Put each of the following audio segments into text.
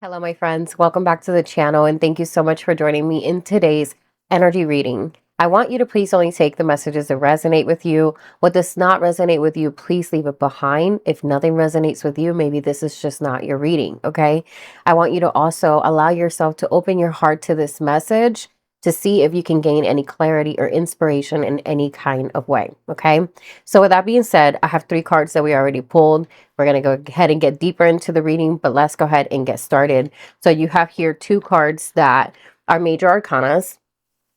Hello, my friends. Welcome back to the channel, and thank you so much for joining me in today's energy reading. I want you to please only take the messages that resonate with you. What does not resonate with you, please leave it behind. If nothing resonates with you, maybe this is just not your reading, okay? I want you to also allow yourself to open your heart to this message to see if you can gain any clarity or inspiration in any kind of way, okay? So with that being said, I have 3 cards that we already pulled. We're going to go ahead and get deeper into the reading, but let's go ahead and get started. So you have here 2 cards that are major arcanas.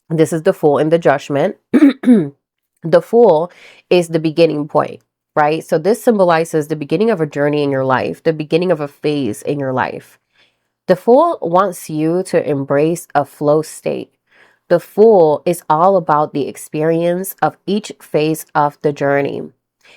This is the Fool and the Judgment. The Fool is the beginning point, right? So this symbolizes the beginning of a journey in your life, the beginning of a phase in your life. The Fool wants you to embrace a flow state. The Fool is all about the experience of each phase of the journey.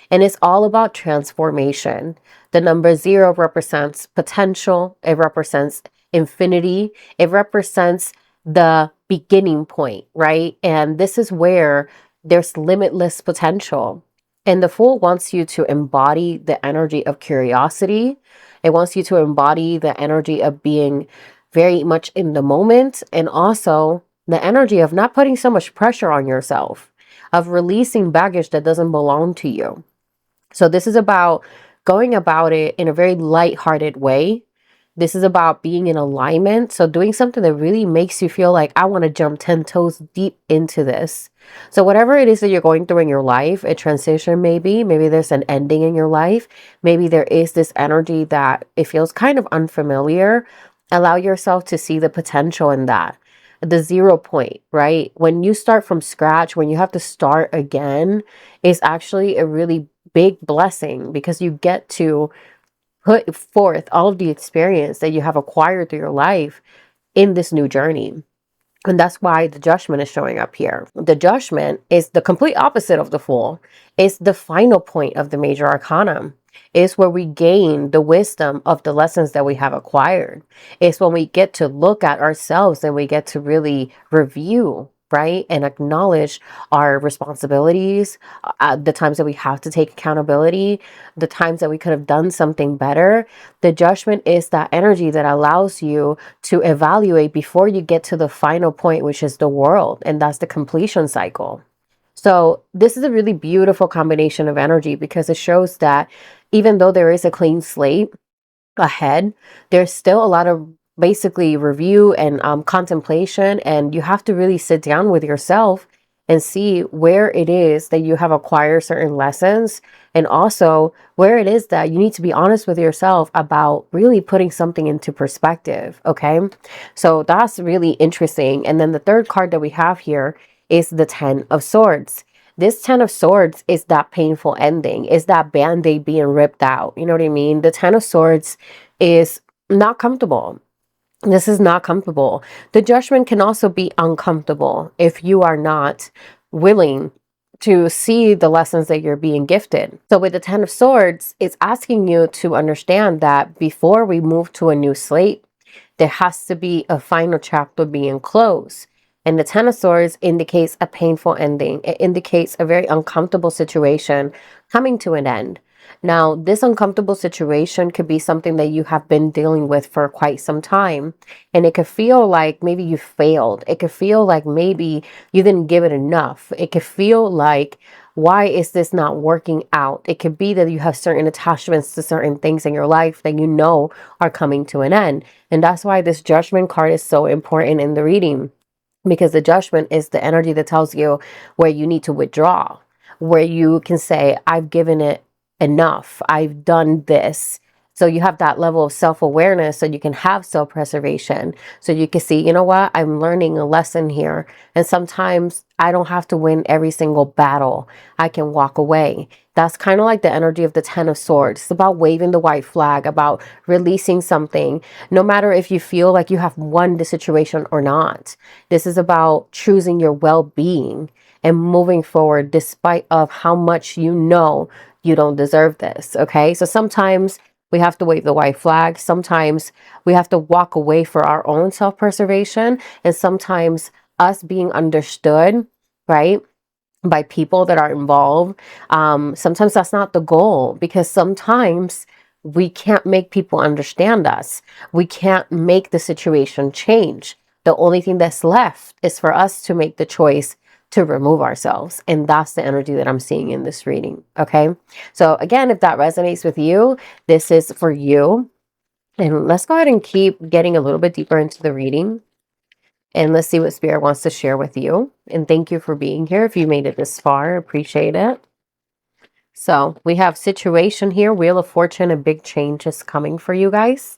And it's all about transformation. The number 0 represents potential. It represents infinity. It represents the beginning point, right? And this is where there's limitless potential. And the Fool wants you to embody the energy of curiosity. It wants you to embody the energy of being very much in the moment, and also the energy of not putting so much pressure on yourself, of releasing baggage that doesn't belong to you. So this is about going about it in a very light-hearted way. This is about being in alignment. So doing something that really makes you feel like, I want to jump 10 toes deep into this. So whatever it is that you're going through in your life, a transition maybe there's an ending in your life. Maybe there is this energy that it feels kind of unfamiliar. Allow yourself to see the potential in that. The 0 point, right? When you start from scratch, when you have to start again, is actually a really big blessing, because you get to put forth all of the experience that you have acquired through your life in this new journey. And that's why the Judgment is showing up here. The Judgment is the complete opposite of the Fool. It's the final point of the major arcana. It's where we gain the wisdom of the lessons that we have acquired. It's when we get to look at ourselves and we get to really review, right? And acknowledge our responsibilities, the times that we have to take accountability, the times that we could have done something better. The Judgment is that energy that allows you to evaluate before you get to the final point, which is the world. And that's the completion cycle. So this is a really beautiful combination of energy, because it shows that even though there is a clean slate ahead, there's still a lot of basically review and contemplation, and you have to really sit down with yourself and see where it is that you have acquired certain lessons, and also where it is that you need to be honest with yourself about really putting something into perspective. Okay, so that's really interesting. And then the third card that we have here is the 10 of Swords. This 10 of Swords is that painful ending, is that band-aid being ripped out. You know what I mean? The 10 of Swords is not comfortable. This is not comfortable. The Judgment can also be uncomfortable if you are not willing to see the lessons that you're being gifted. So with the 10 of Swords, it's asking you to understand that before we move to a new slate, there has to be a final chapter being closed. And the 10 of Swords indicates a painful ending. It indicates a very uncomfortable situation coming to an end. Now, this uncomfortable situation could be something that you have been dealing with for quite some time. And it could feel like maybe you failed. It could feel like maybe you didn't give it enough. It could feel like, why is this not working out? It could be that you have certain attachments to certain things in your life that you know are coming to an end. And that's why this Judgment card is so important in the reading, because the Judgment is the energy that tells you where you need to withdraw, where you can say, I've given it enough. I've done this. So you have that level of self-awareness, so you can have self-preservation. So you can see, you know what, I'm learning a lesson here. And sometimes I don't have to win every single battle. I can walk away. That's kind of like the energy of the 10 of Swords. It's about waving the white flag, about releasing something, no matter if you feel like you have won the situation or not. This is about choosing your well-being and moving forward despite of how much you know you don't deserve this. Okay, so sometimes we have to wave the white flag. Sometimes we have to walk away for our own self-preservation, and sometimes us being understood, right, by people that are involved. Sometimes that's not the goal, because sometimes we can't make people understand us. We can't make the situation change. The only thing that's left is for us to make the choice to remove ourselves. And that's the energy that I'm seeing in this reading. Okay. So again, if that resonates with you, this is for you. And let's go ahead and keep getting a little bit deeper into the reading. And let's see what Spirit wants to share with you. And thank you for being here. If you made it this far, appreciate it. So we have situation here, Wheel of Fortune, a big change is coming for you guys.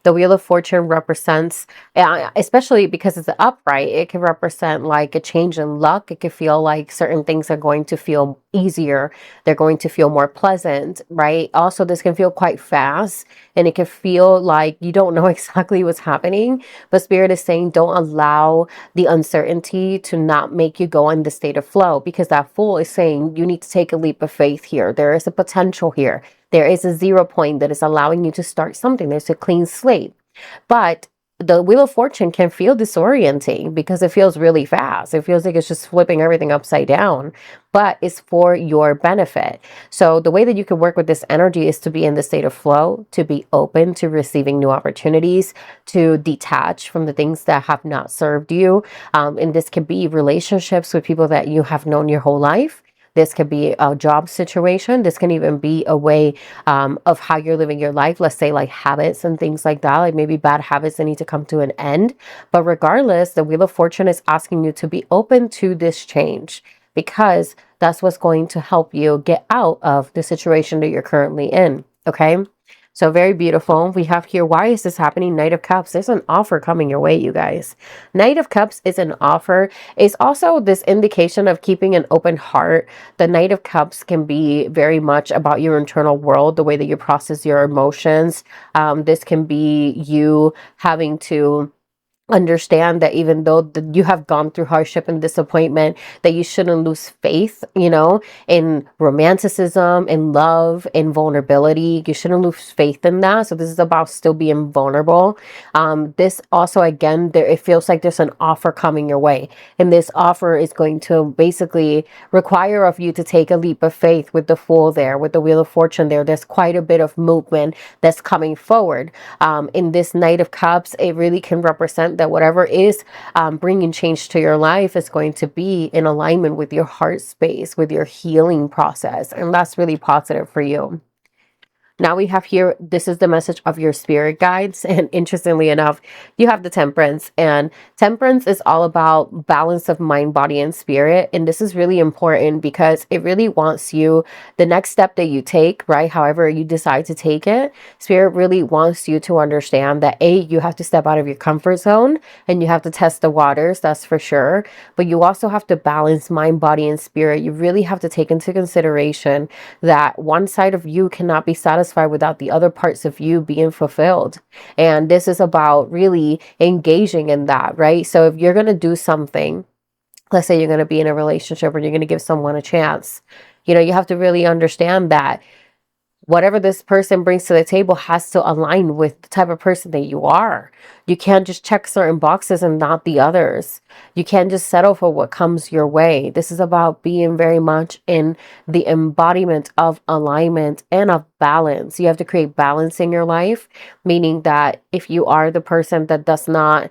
The Wheel of Fortune represents, especially because it's upright, it can represent like a change in luck. It can feel like certain things are going to feel easier. They're going to feel more pleasant, right? Also, this can feel quite fast, and it can feel like you don't know exactly what's happening. But Spirit is saying don't allow the uncertainty to not make you go in the state of flow, because that Fool is saying you need to take a leap of faith here. There is a potential here. There is a 0 point that is allowing you to start something. There's a clean slate. But the Wheel of Fortune can feel disorienting because it feels really fast. It feels like it's just flipping everything upside down, but it's for your benefit. So the way that you can work with this energy is to be in the state of flow, to be open to receiving new opportunities, to detach from the things that have not served you. And this could be relationships with people that you have known your whole life. This could be a job situation. This can even be a way of how you're living your life. Let's say like habits and things like that, like maybe bad habits that need to come to an end. But regardless, the Wheel of Fortune is asking you to be open to this change, because that's what's going to help you get out of the situation that you're currently in. Okay. So very beautiful. We have here, why is this happening? Knight of Cups. There's an offer coming your way, you guys. Knight of Cups is an offer. It's also this indication of keeping an open heart. The Knight of Cups can be very much about your internal world, the way that you process your emotions. This can be you having to understand that even though you have gone through hardship and disappointment, that you shouldn't lose faith, in romanticism, in love, in vulnerability. You shouldn't lose faith in that. So this is about still being vulnerable. This also, again, it feels like there's an offer coming your way, and this offer is going to basically require of you to take a leap of faith. With the Fool there, with the Wheel of Fortune there's quite a bit of movement that's coming forward. In this Knight of Cups, it really can represent that whatever is bringing change to your life is going to be in alignment with your heart space, with your healing process. And that's really positive for you. Now we have here, this is the message of your spirit guides. And interestingly enough, you have the Temperance. And Temperance is all about balance of mind, body, and spirit. And this is really important because it really wants you, the next step that you take, right? However you decide to take it, Spirit really wants you to understand that you have to step out of your comfort zone and you have to test the waters, that's for sure. But you also have to balance mind, body, and spirit. You really have to take into consideration that one side of you cannot be satisfied without the other parts of you being fulfilled. And this is about really engaging in that, right? So if you're going to do something, let's say you're going to be in a relationship or you're going to give someone a chance, you have to really understand that whatever this person brings to the table has to align with the type of person that you are. You can't just check certain boxes and not the others. You can't just settle for what comes your way. This is about being very much in the embodiment of alignment and of balance. You have to create balance in your life, meaning that if you are the person that does not,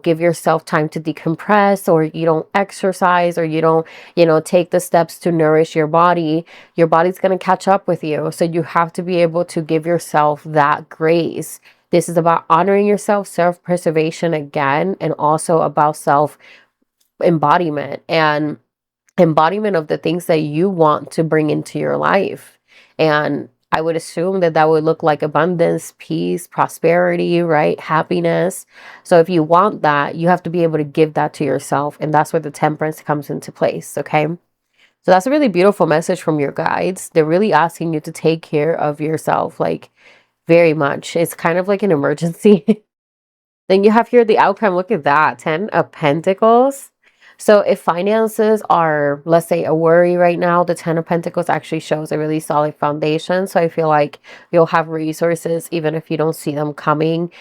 give yourself time to decompress, or you don't exercise, or you don't, take the steps to nourish your body's going to catch up with you. So you have to be able to give yourself that grace. This is about honoring yourself, self-preservation again, and also about self-embodiment and embodiment of the things that you want to bring into your life. And I would assume that would look like abundance, peace, prosperity, right? Happiness. So if you want that, you have to be able to give that to yourself. And that's where the Temperance comes into place, okay? So that's a really beautiful message from your guides. They're really asking you to take care of yourself, like very much. It's kind of like an emergency. Then you have here the outcome. Look at that. 10 of Pentacles. So if finances are, let's say, a worry right now, the Ten of Pentacles actually shows a really solid foundation. So I feel like you'll have resources even if you don't see them coming.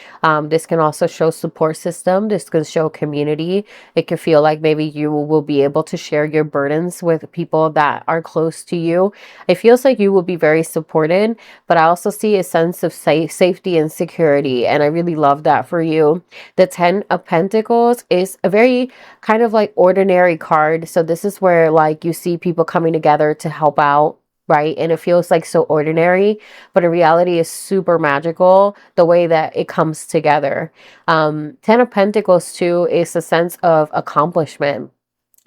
This can also show support system. This can show community. It can feel like maybe you will be able to share your burdens with people that are close to you. It feels like you will be very supported, but I also see a sense of safety and security. And I really love that for you. The Ten of Pentacles is a very kind of like ordinary card. So this is where like you see people coming together to help out, right? And it feels like so ordinary, but in reality is super magical the way that it comes together. Ten of Pentacles too is a sense of accomplishment.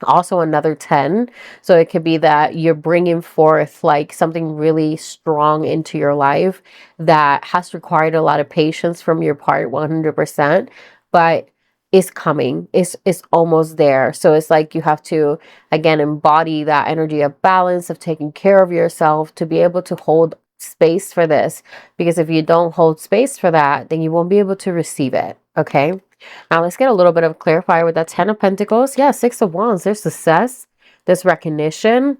Also another 10. So it could be that you're bringing forth like something really strong into your life that has required a lot of patience from your part, 100%, but is coming, is almost there. So it's like you have to again embody that energy of balance, of taking care of yourself, to be able to hold space for this, because if you don't hold space for that, then you won't be able to receive it. Okay, now let's get a little bit of clarifier with that Ten of Pentacles. Yeah, Six of Wands. There's success. There's recognition.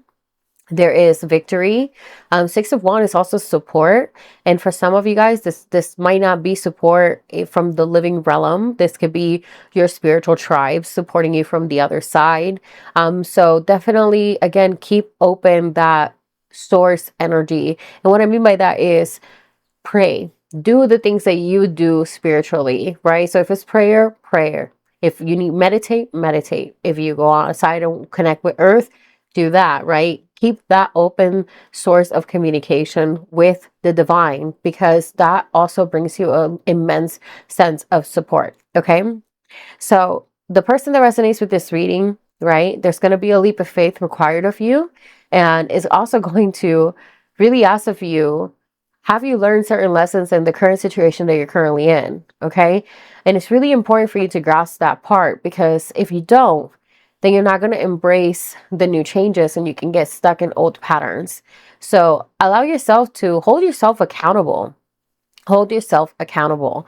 There is victory. Six of Wands is also support. And for some of you guys, this might not be support from the living realm. This could be your spiritual tribe supporting you from the other side. So definitely, again, keep open that source energy. And what I mean by that is pray. Do the things that you do spiritually, right? So if it's prayer, prayer. If you need meditate, meditate. If you go outside and connect with earth, do that, right? Keep that open source of communication with the divine, because that also brings you an immense sense of support. Okay. So the person that resonates with this reading, right, there's going to be a leap of faith required of you, and is also going to really ask of you, have you learned certain lessons in the current situation that you're currently in? Okay. And it's really important for you to grasp that part, because if you don't, then you're not going to embrace the new changes and you can get stuck in old patterns. So allow yourself to hold yourself accountable. Hold yourself accountable.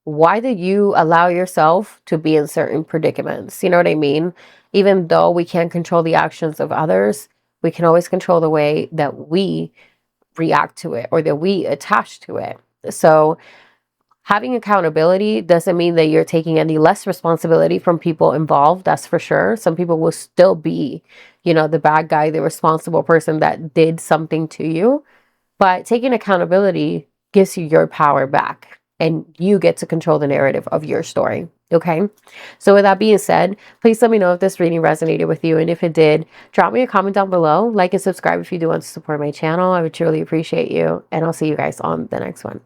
Why did you allow yourself to be in certain predicaments? You know what I mean? Even though we can't control the actions of others, we can always control the way that we react to it or that we attach to it. So having accountability doesn't mean that you're taking any less responsibility from people involved. That's for sure. Some people will still be, you know, the bad guy, the responsible person that did something to you. But taking accountability gives you your power back, and you get to control the narrative of your story. Okay. So with that being said, please let me know if this reading resonated with you. And if it did, drop me a comment down below. Like and subscribe if you do want to support my channel. I would truly appreciate you. And I'll see you guys on the next one.